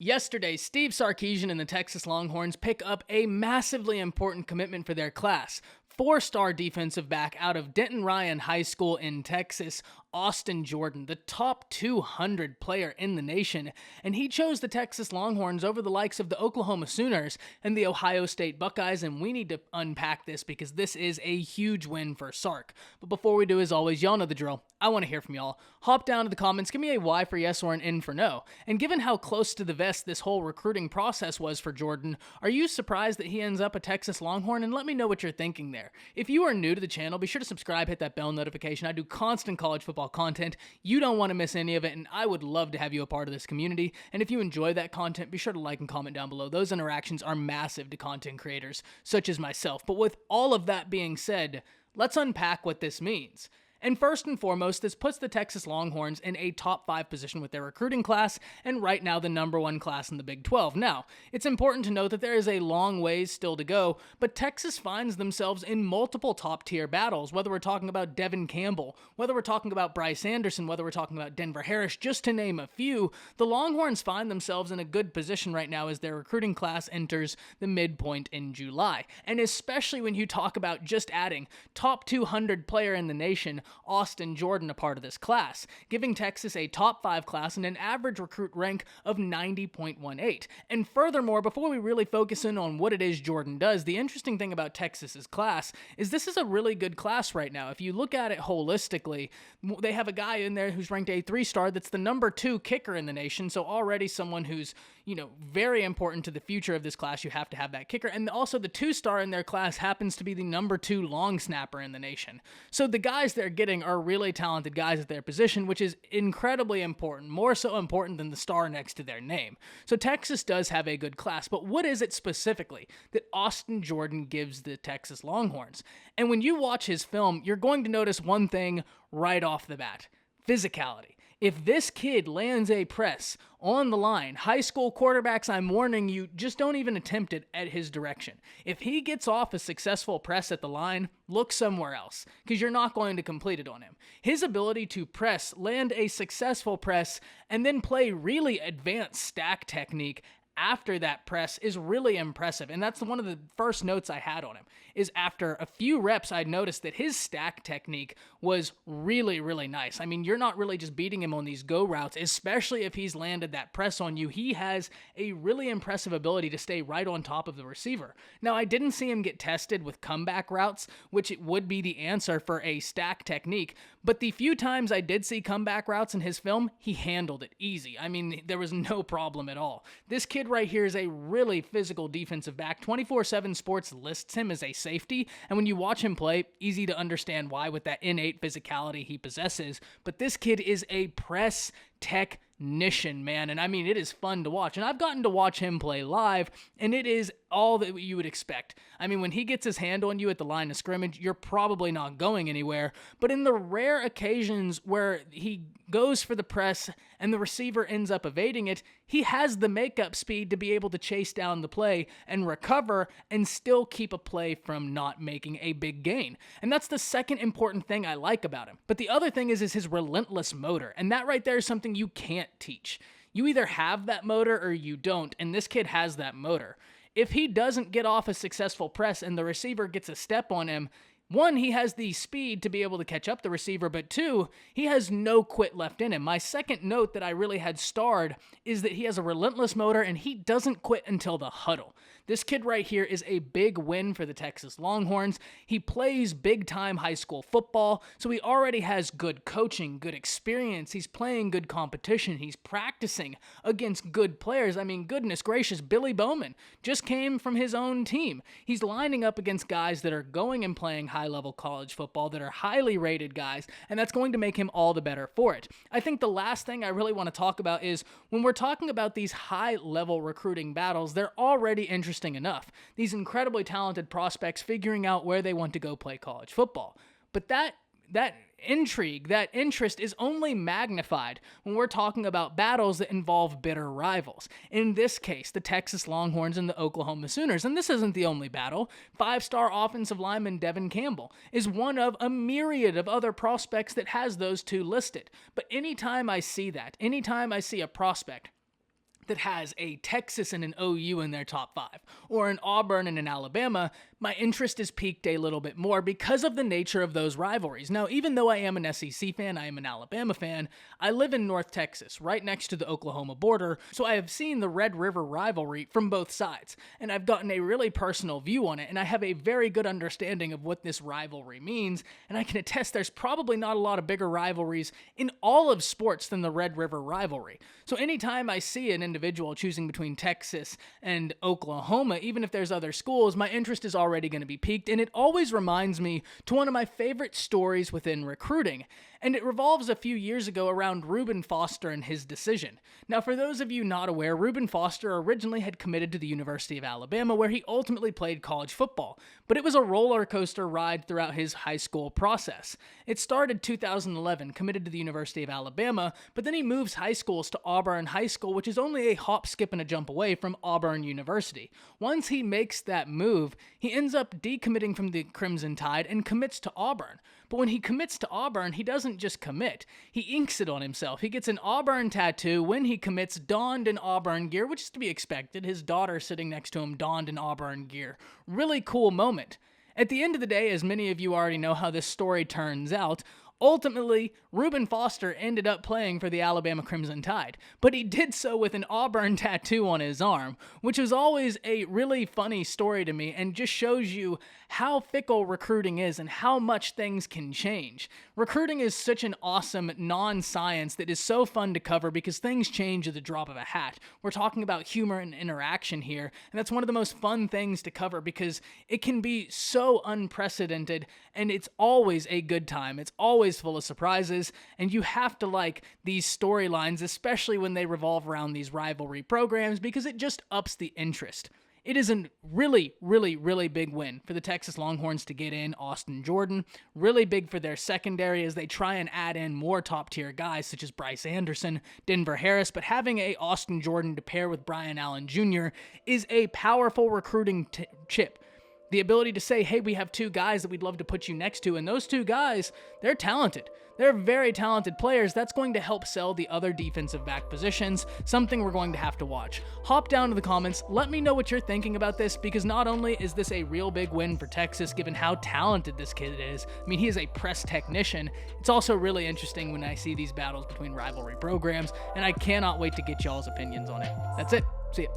Yesterday, Steve Sarkisian and the Texas Longhorns pick up a massively important commitment for their class. Four-star defensive back out of Denton Ryan High School in Texas, Austin Jordan, the top 200 player in the nation, and he chose the Texas Longhorns over the likes of the Oklahoma Sooners and the Ohio State Buckeyes, and we need to unpack this because this is a huge win for Sark. But before we do, as always, y'all know the drill. I want to hear from y'all. Hop down to the comments, give me a Y for yes or an N for no. And given how close to the vest this whole recruiting process was for Jordan, are you surprised that he ends up a Texas Longhorn? And let me know what you're thinking there. If you are new to the channel, be sure to subscribe, hit that bell notification. I do constant college football content. You don't want to miss any of it, and I would love to have you a part of this community. And if you enjoy that content, be sure to like and comment down below. Those interactions are massive to content creators such as myself. But with all of that being said, let's unpack what this means. And first and foremost, this puts the Texas Longhorns in a top 5 position with their recruiting class, and right now the number 1 class in the Big 12. Now, it's important to note that there is a long ways still to go, but Texas finds themselves in multiple top-tier battles, whether we're talking about Devin Campbell, whether we're talking about Bryce Anderson, whether we're talking about Denver Harris, just to name a few. The Longhorns find themselves in a good position right now as their recruiting class enters the midpoint in July. And especially when you talk about just adding top 200 player in the nation, Austin Jordan, a part of this class, giving Texas a top 5 class and an average recruit rank of 90.18. And furthermore, before we really focus in on what it is Jordan does, the interesting thing about Texas's class is this is a really good class right now. If you look at it holistically, they have a guy in there who's ranked a 3-star that's the number 2 kicker in the nation, so already someone who's, very important to the future of this class. You have to have that kicker. And also the 2-star in their class happens to be the number 2 long snapper in the nation. So the guys they're getting are really talented guys at their position, which is incredibly important, more so important than the star next to their name. So Texas does have a good class, but what is it specifically that Austin Jordan gives the Texas Longhorns? And when you watch his film, you're going to notice one thing right off the bat: physicality. If this kid lands a press on the line, high school quarterbacks, I'm warning you, just don't even attempt it at his direction. If he gets off a successful press at the line, look somewhere else, because you're not going to complete it on him. His ability to press, land a successful press, and then play really advanced stack technique after that press is really impressive. And that's one of the first notes I had on him, is after a few reps, I noticed that his stack technique was really, really nice. I mean, you're not really just beating him on these go routes, especially if he's landed that press on you. He has a really impressive ability to stay right on top of the receiver. Now, I didn't see him get tested with comeback routes, which it would be the answer for a stack technique, but the few times I did see comeback routes in his film, he handled it easy. I mean, there was no problem at all. This kid right here is a really physical defensive back. 24/7 Sports lists him as a safety, and when you watch him play, easy to understand why with that innate physicality he possesses. But this kid is a press technician, man, and I mean, it is fun to watch. And I've gotten to watch him play live, and it is all that you would expect. I mean, when he gets his hand on you at the line of scrimmage, you're probably not going anywhere. But in the rare occasions where he goes for the press and the receiver ends up evading it, he has the makeup speed to be able to chase down the play and recover and still keep a play from not making a big gain. And that's the second important thing I like about him. But the other thing is his relentless motor. And that right there is something you can't teach. You either have that motor or you don't, and this kid has that motor. If he doesn't get off a successful press and the receiver gets a step on him, one, he has the speed to be able to catch up the receiver, but two, he has no quit left in him. My second note that I really had starred is that he has a relentless motor and he doesn't quit until the huddle. This kid right here is a big win for the Texas Longhorns. He plays big-time high school football, so he already has good coaching, good experience. He's playing good competition. He's practicing against good players. I mean, goodness gracious, Billy Bowman just came from his own team. He's lining up against guys that are going and playing high-level college football, that are highly rated guys, and that's going to make him all the better for it. I think the last thing I really want to talk about is when we're talking about these high-level recruiting battles, they're already interesting enough. These incredibly talented prospects figuring out where they want to go play college football. But that intrigue, that interest is only magnified when we're talking about battles that involve bitter rivals. In this case, the Texas Longhorns and the Oklahoma Sooners. And this isn't the only battle. 5-star offensive lineman Devin Campbell is one of a myriad of other prospects that has those two listed. But anytime I see that, anytime I see a prospect that has a Texas and an OU in their top 5, or an Auburn and an Alabama, my interest is piqued a little bit more because of the nature of those rivalries. Now, even though I am an SEC fan, I am an Alabama fan, I live in North Texas, right next to the Oklahoma border, so I have seen the Red River rivalry from both sides, and I've gotten a really personal view on it, and I have a very good understanding of what this rivalry means, and I can attest there's probably not a lot of bigger rivalries in all of sports than the Red River rivalry. So anytime I see an individual choosing between Texas and Oklahoma, even if there's other schools, my interest is already going to be piqued, and it always reminds me to one of my favorite stories within recruiting, and it revolves a few years ago around Reuben Foster and his decision. Now, for those of you not aware, Reuben Foster originally had committed to the University of Alabama, where he ultimately played college football, but it was a roller coaster ride throughout his high school process. It started 2011, committed to the University of Alabama, but then he moves high schools to Auburn High School, which is only a hop, skip, and a jump away from Auburn University. Once he makes that move, he ends up decommitting from the Crimson Tide and commits to Auburn. But when he commits to Auburn, he doesn't just commit. He inks it on himself. He gets an Auburn tattoo when he commits, donned in Auburn gear, which is to be expected. His daughter sitting next to him donned in Auburn gear. Really cool moment. At the end of the day, as many of you already know how this story turns out, ultimately, Reuben Foster ended up playing for the Alabama Crimson Tide, but he did so with an Auburn tattoo on his arm, which was always a really funny story to me and just shows you how fickle recruiting is and how much things can change. Recruiting is such an awesome non-science that is so fun to cover because things change at the drop of a hat. We're talking about humor and interaction here, and that's one of the most fun things to cover because it can be so unprecedented, and it's always a good time. It's always full of surprises, and you have to like these storylines, especially when they revolve around these rivalry programs, because it just ups the interest. It is a really, really, really big win for the Texas Longhorns to get in Austin Jordan. Really big for their secondary as they try and add in more top-tier guys such as Bryce Anderson, Denver Harris, but having a Austin Jordan to pair with Brian Allen Jr. is a powerful recruiting chip. The ability to say, hey, we have 2 guys that we'd love to put you next to, and those 2 guys, they're talented. They're very talented players. That's going to help sell the other defensive back positions, something we're going to have to watch. Hop down to the comments. Let me know what you're thinking about this, because not only is this a real big win for Texas, given how talented this kid is, I mean, he is a press technician, it's also really interesting when I see these battles between rivalry programs, and I cannot wait to get y'all's opinions on it. That's it. See ya.